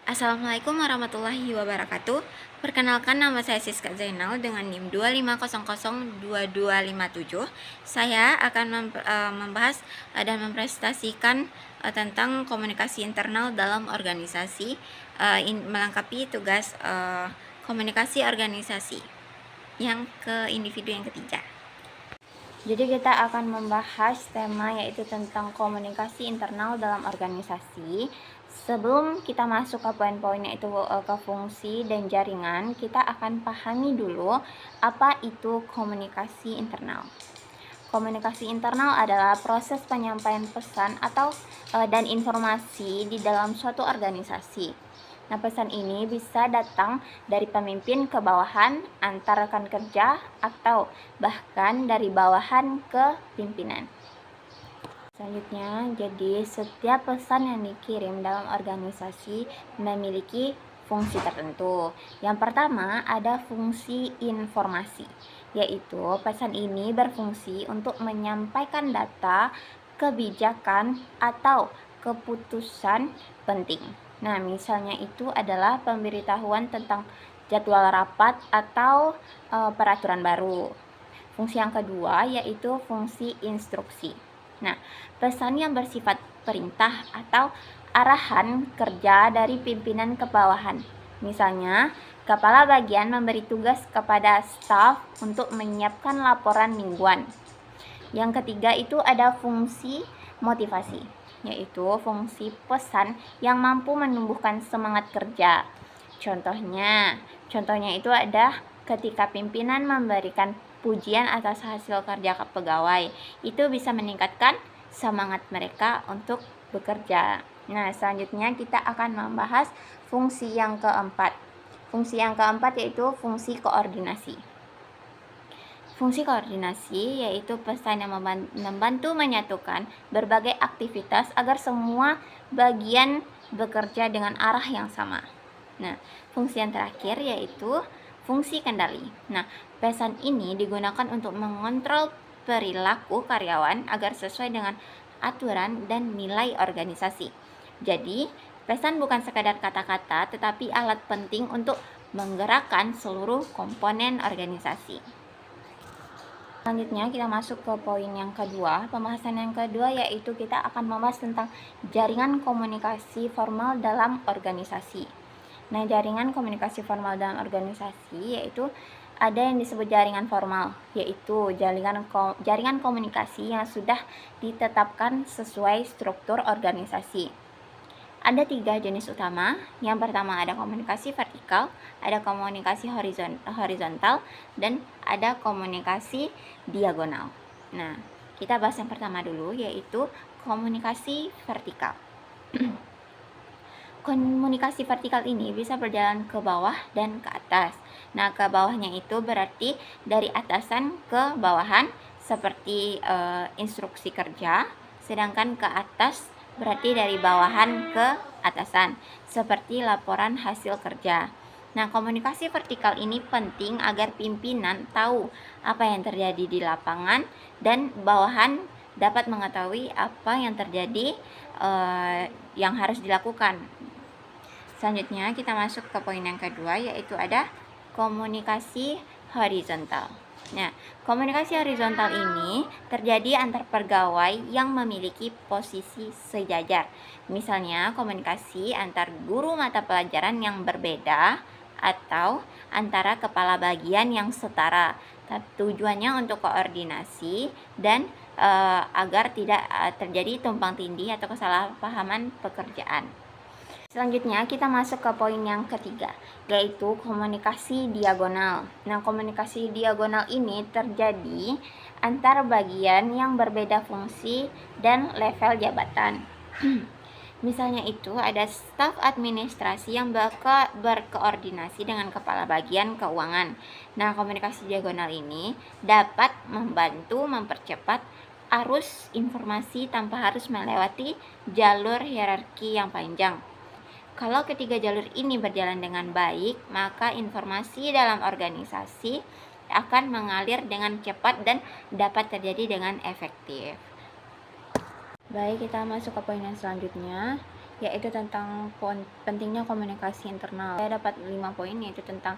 Assalamualaikum warahmatullahi wabarakatuh. Perkenalkan, nama saya Siska Zainal dengan NIM 250022257. Saya akan membahas dan mempresentasikan tentang komunikasi internal dalam organisasi, melengkapi tugas komunikasi organisasi yang ke individu yang ketiga. Jadi kita akan membahas tema yaitu tentang komunikasi internal dalam organisasi. Sebelum kita masuk ke poin-poin yaitu ke fungsi dan jaringan, kita akan pahami dulu apa itu komunikasi internal. Komunikasi internal adalah proses penyampaian pesan atau dan informasi di dalam suatu organisasi. Nah, pesan ini bisa datang dari pemimpin ke bawahan, antar rekan kerja, atau bahkan dari bawahan ke pimpinan. Selanjutnya, jadi setiap pesan yang dikirim dalam organisasi memiliki fungsi tertentu. Yang pertama ada fungsi informasi, yaitu pesan ini berfungsi untuk menyampaikan data, kebijakan, atau keputusan penting. Nah, misalnya itu adalah pemberitahuan tentang jadwal rapat atau peraturan baru. Fungsi yang kedua yaitu fungsi instruksi. Nah, pesan yang bersifat perintah atau arahan kerja dari pimpinan ke bawahan. Misalnya, kepala bagian memberi tugas kepada staf untuk menyiapkan laporan mingguan. Yang ketiga itu ada fungsi motivasi, yaitu fungsi pesan yang mampu menumbuhkan semangat kerja. Contohnya itu ada ketika pimpinan memberikan pujian atas hasil kerja pegawai, itu bisa meningkatkan semangat mereka untuk bekerja. Nah, selanjutnya kita akan membahas fungsi yang keempat. Fungsi yang keempat yaitu fungsi koordinasi. Fungsi koordinasi yaitu pesan yang membantu menyatukan berbagai aktivitas agar semua bagian bekerja dengan arah yang sama. Nah, fungsi yang terakhir yaitu fungsi kendali. Nah, pesan ini digunakan untuk mengontrol perilaku karyawan agar sesuai dengan aturan dan nilai organisasi. Jadi, pesan bukan sekadar kata-kata tetapi alat penting untuk menggerakkan seluruh komponen organisasi. Selanjutnya kita masuk ke poin yang kedua. Pembahasan yang kedua yaitu kita akan membahas tentang jaringan komunikasi formal dalam organisasi. Nah, jaringan komunikasi formal dalam organisasi yaitu ada yang disebut jaringan formal, yaitu jaringan komunikasi yang sudah ditetapkan sesuai struktur organisasi. Ada 3 jenis utama. Yang pertama ada komunikasi vertikal, ada komunikasi horizontal, dan ada komunikasi diagonal. Nah, kita bahas yang pertama dulu, yaitu komunikasi vertikal. Komunikasi vertikal ini bisa berjalan ke bawah dan ke atas. Nah, ke bawahnya itu berarti dari atasan ke bawahan, seperti instruksi kerja, sedangkan ke atas berarti dari bawahan ke atasan, seperti laporan hasil kerja. Nah, komunikasi vertikal ini penting agar pimpinan tahu apa yang terjadi di lapangan dan bawahan dapat mengetahui apa yang terjadi yang harus dilakukan. Selanjutnya kita masuk ke poin yang kedua, yaitu ada komunikasi horizontal. Nah, komunikasi horizontal ini terjadi antar pegawai yang memiliki posisi sejajar. Misalnya, komunikasi antar guru mata pelajaran yang berbeda atau antara kepala bagian yang setara. Tujuannya untuk koordinasi dan agar tidak terjadi tumpang tindih atau kesalahpahaman pekerjaan. Selanjutnya kita masuk ke poin yang ketiga, yaitu komunikasi diagonal. Nah, komunikasi diagonal ini terjadi antar bagian yang berbeda fungsi dan level jabatan. Misalnya itu ada staf administrasi yang berkoordinasi dengan kepala bagian keuangan. Nah, komunikasi diagonal ini dapat membantu mempercepat arus informasi tanpa harus melewati jalur hierarki yang panjang. Kalau ketiga jalur ini berjalan dengan baik, maka informasi dalam organisasi akan mengalir dengan cepat dan dapat terjadi dengan efektif. Baik, kita masuk ke poin yang selanjutnya, yaitu tentang pentingnya komunikasi internal. Saya dapat 5 poin, yaitu tentang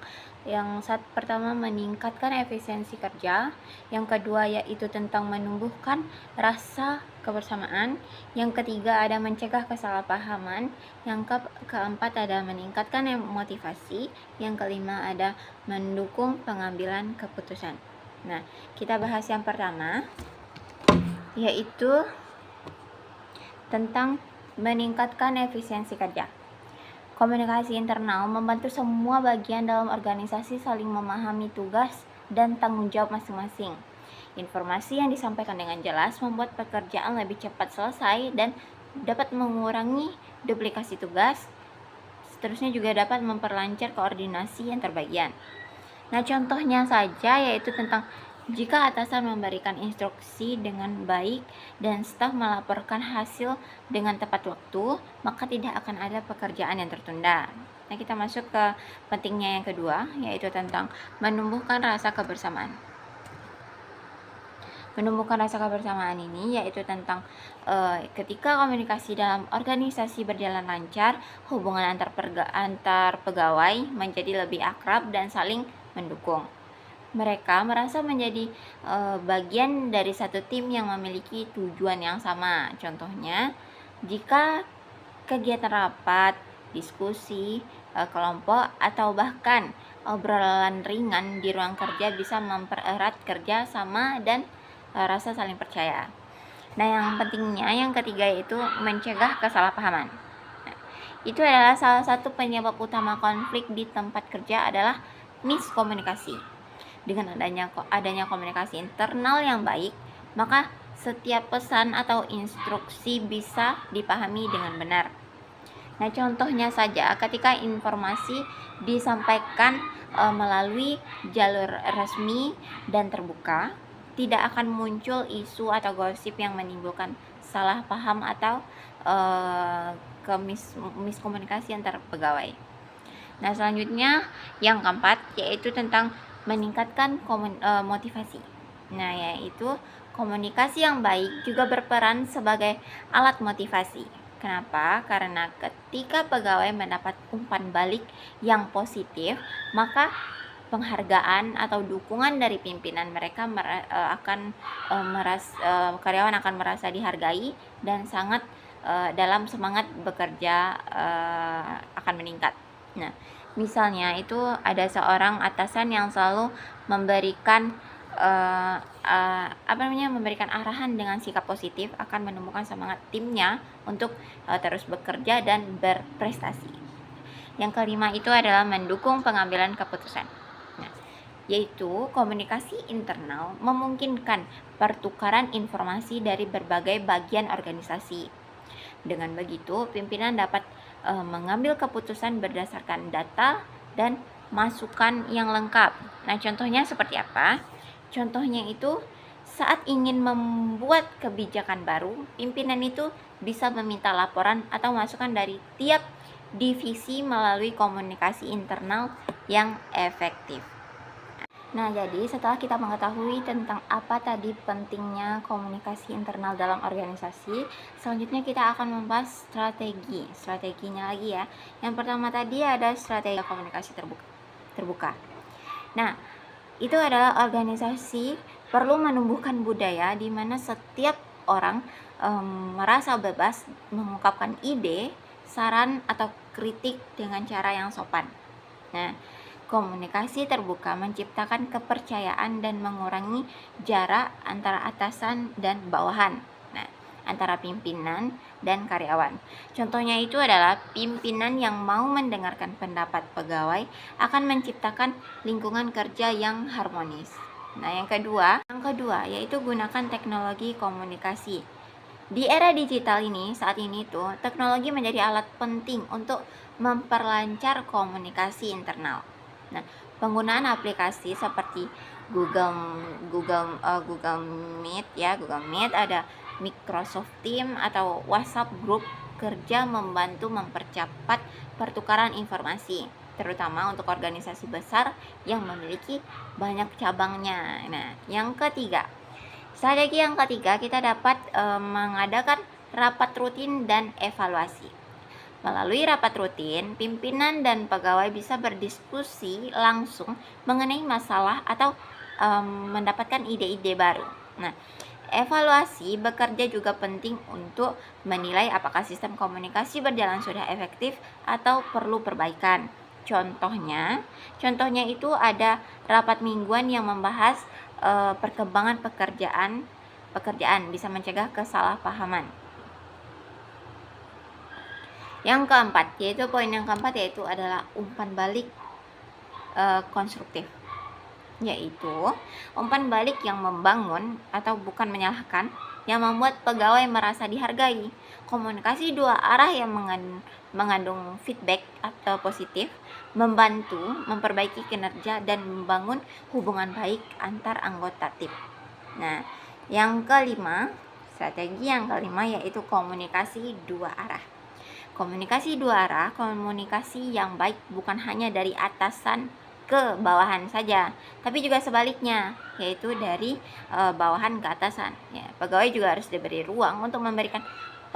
pertama, meningkatkan efisiensi kerja, yang kedua yaitu tentang menumbuhkan rasa kebersamaan, yang ketiga ada mencegah kesalahpahaman, yang keempat ada meningkatkan motivasi, yang kelima ada mendukung pengambilan keputusan. Nah, kita bahas yang pertama, yaitu tentang meningkatkan efisiensi kerja. Komunikasi internal membantu semua bagian dalam organisasi saling memahami tugas dan tanggung jawab masing-masing. Informasi yang disampaikan dengan jelas membuat pekerjaan lebih cepat selesai dan dapat mengurangi duplikasi tugas. Seterusnya juga dapat memperlancar koordinasi antar bagian. Nah, contohnya saja yaitu tentang jika atasan memberikan instruksi dengan baik dan staf melaporkan hasil dengan tepat waktu, maka tidak akan ada pekerjaan yang tertunda. Nah, kita masuk ke pentingnya yang kedua, yaitu tentang menumbuhkan rasa kebersamaan. Menumbuhkan rasa kebersamaan ini yaitu tentang ketika komunikasi dalam organisasi berjalan lancar, hubungan antar pegawai menjadi lebih akrab dan saling mendukung. Mereka merasa menjadi bagian dari satu tim yang memiliki tujuan yang sama. Contohnya, jika kegiatan rapat, diskusi, kelompok, atau bahkan obrolan ringan di ruang kerja bisa mempererat kerja sama dan rasa saling percaya. Nah, yang pentingnya yang ketiga yaitu mencegah kesalahpahaman. Nah, itu adalah salah satu penyebab utama konflik di tempat kerja adalah miskomunikasi. Dengan adanya komunikasi internal yang baik, maka setiap pesan atau instruksi bisa dipahami dengan benar. Nah, contohnya saja ketika informasi disampaikan melalui jalur resmi dan terbuka, tidak akan muncul isu atau gosip yang menimbulkan salah paham atau miskomunikasi antar pegawai. Nah, selanjutnya yang keempat yaitu tentang meningkatkan motivasi. Nah, yaitu komunikasi yang baik juga berperan sebagai alat motivasi. Kenapa? Karena ketika pegawai mendapat umpan balik yang positif, maka penghargaan atau dukungan dari pimpinan mereka karyawan akan merasa dihargai dan sangat dalam semangat bekerja akan meningkat. Nah, misalnya itu ada seorang atasan yang selalu memberikan memberikan arahan dengan sikap positif akan menemukan semangat timnya untuk terus bekerja dan berprestasi. Yang kelima itu adalah mendukung pengambilan keputusan. Nah, yaitu komunikasi internal memungkinkan pertukaran informasi dari berbagai bagian organisasi. Dengan begitu, pimpinan dapat mengambil keputusan berdasarkan data dan masukan yang lengkap. Nah, contohnya seperti apa? Contohnya itu saat ingin membuat kebijakan baru, pimpinan itu bisa meminta laporan atau masukan dari tiap divisi melalui komunikasi internal yang efektif. Nah, jadi setelah kita mengetahui tentang apa tadi pentingnya komunikasi internal dalam organisasi, selanjutnya kita akan membahas strateginya lagi ya. Yang pertama tadi ada strategi komunikasi terbuka. Nah, itu adalah organisasi perlu menumbuhkan budaya di mana setiap orang merasa bebas mengungkapkan ide, saran, atau kritik dengan cara yang sopan. Nah, komunikasi terbuka menciptakan kepercayaan dan mengurangi jarak antara atasan dan bawahan. Nah, antara pimpinan dan karyawan. Contohnya itu adalah pimpinan yang mau mendengarkan pendapat pegawai akan menciptakan lingkungan kerja yang harmonis. Nah, yang kedua yaitu gunakan teknologi komunikasi. Di era digital ini, saat ini tuh teknologi menjadi alat penting untuk memperlancar komunikasi internal. Nah, penggunaan aplikasi seperti Google Meet, ada Microsoft Teams atau WhatsApp Group kerja membantu mempercepat pertukaran informasi, terutama untuk organisasi besar yang memiliki banyak cabangnya. Nah, strategi yang ketiga kita dapat mengadakan rapat rutin dan evaluasi. Melalui rapat rutin, pimpinan dan pegawai bisa berdiskusi langsung mengenai masalah atau mendapatkan ide-ide baru. Nah, evaluasi bekerja juga penting untuk menilai apakah sistem komunikasi berjalan sudah efektif atau perlu perbaikan. Contohnya itu ada rapat mingguan yang membahas perkembangan pekerjaan bisa mencegah kesalahpahaman. Yang keempat, poin yang keempat yaitu adalah umpan balik konstruktif, yaitu umpan balik yang membangun atau bukan menyalahkan, yang membuat pegawai merasa dihargai. Komunikasi dua arah yang mengandung feedback atau positif membantu memperbaiki kinerja dan membangun hubungan baik antar anggota tim. Nah, strategi yang kelima yaitu komunikasi dua arah. Komunikasi dua arah, komunikasi yang baik bukan hanya dari atasan ke bawahan saja, tapi juga sebaliknya, yaitu dari bawahan ke atasan. Ya, pegawai juga harus diberi ruang untuk memberikan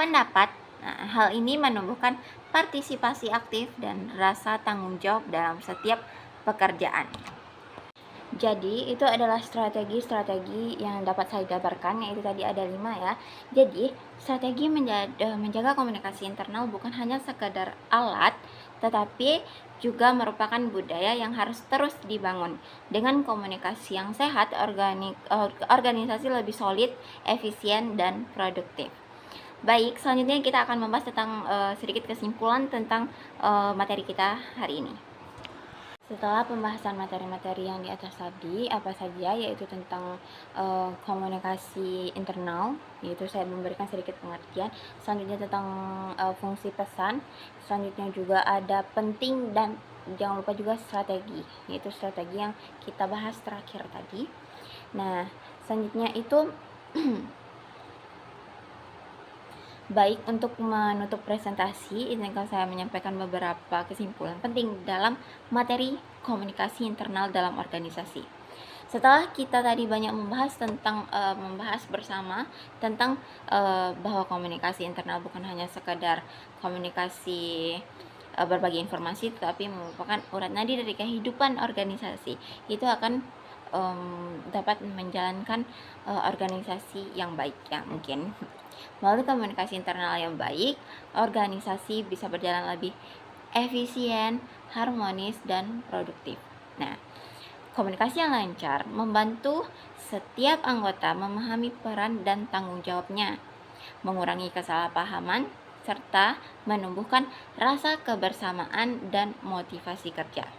pendapat. Nah, hal ini menumbuhkan partisipasi aktif dan rasa tanggung jawab dalam setiap pekerjaan. Jadi itu adalah strategi-strategi yang dapat saya jabarkan, yaitu tadi ada 5 ya. Jadi strategi menjaga komunikasi internal bukan hanya sekadar alat, tetapi juga merupakan budaya yang harus terus dibangun. Dengan komunikasi yang sehat, organisasi lebih solid, efisien, dan produktif. Baik, selanjutnya kita akan membahas tentang sedikit kesimpulan tentang materi kita hari ini. Setelah pembahasan materi-materi yang di atas tadi, apa saja, yaitu tentang komunikasi internal, yaitu saya memberikan sedikit pengertian. Selanjutnya tentang fungsi pesan. Selanjutnya juga ada penting dan jangan lupa juga strategi, yaitu strategi yang kita bahas terakhir tadi. Nah, selanjutnya itu baik, untuk menutup presentasi, izinkan saya menyampaikan beberapa kesimpulan penting dalam materi komunikasi internal dalam organisasi. Setelah kita tadi banyak membahas bersama tentang bahwa komunikasi internal bukan hanya sekadar komunikasi berbagi informasi, tetapi merupakan urat nadi dari kehidupan organisasi. Itu akan dapat menjalankan organisasi yang baik ya mungkin. Melalui komunikasi internal yang baik, organisasi bisa berjalan lebih efisien, harmonis, dan produktif. Nah, komunikasi yang lancar membantu setiap anggota memahami peran dan tanggung jawabnya, mengurangi kesalahpahaman, serta menumbuhkan rasa kebersamaan dan motivasi kerja.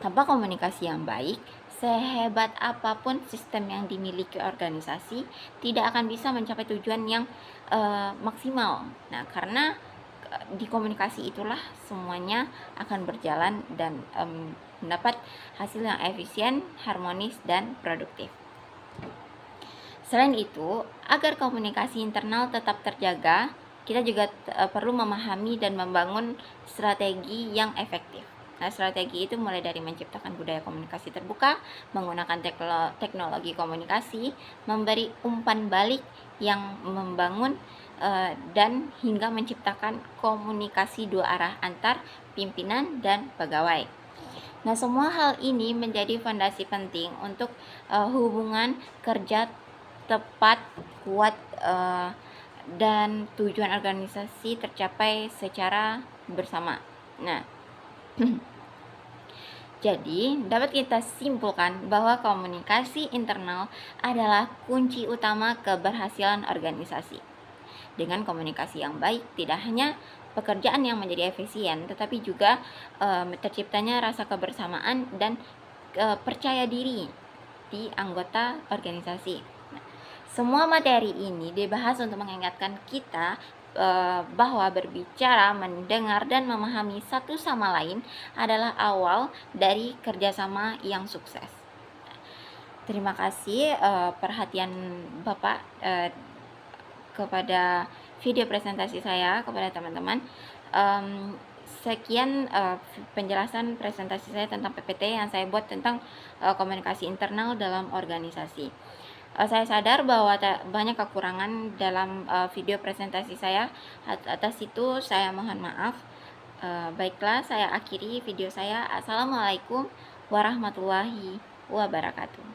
Tanpa komunikasi yang baik, sehebat apapun sistem yang dimiliki organisasi, tidak akan bisa mencapai tujuan yang maksimal. Nah, karena di komunikasi itulah semuanya akan berjalan dan mendapat hasil yang efisien, harmonis, dan produktif. Selain itu, agar komunikasi internal tetap terjaga, kita juga perlu memahami dan membangun strategi yang efektif. Nah, strategi itu mulai dari menciptakan budaya komunikasi terbuka, menggunakan teknologi komunikasi, memberi umpan balik yang membangun, dan hingga menciptakan komunikasi dua arah antar pimpinan dan pegawai. Nah, semua hal ini menjadi fondasi penting untuk hubungan kerja tepat, kuat, dan tujuan organisasi tercapai secara bersama. Nah, jadi, dapat kita simpulkan bahwa komunikasi internal adalah kunci utama keberhasilan organisasi. Dengan komunikasi yang baik, tidak hanya pekerjaan yang menjadi efisien, tetapi juga terciptanya rasa kebersamaan dan percaya diri di anggota organisasi. Nah, semua materi ini dibahas untuk mengingatkan kita bahwa berbicara, mendengar, dan memahami satu sama lain adalah awal dari kerjasama yang sukses. Terima kasih perhatian Bapak kepada video presentasi saya kepada teman-teman. Sekian penjelasan presentasi saya tentang PPT yang saya buat tentang komunikasi internal dalam organisasi. Saya sadar bahwa banyak kekurangan dalam video presentasi saya. Atas itu saya mohon maaf. Baiklah, saya akhiri video saya. Assalamualaikum warahmatullahi wabarakatuh.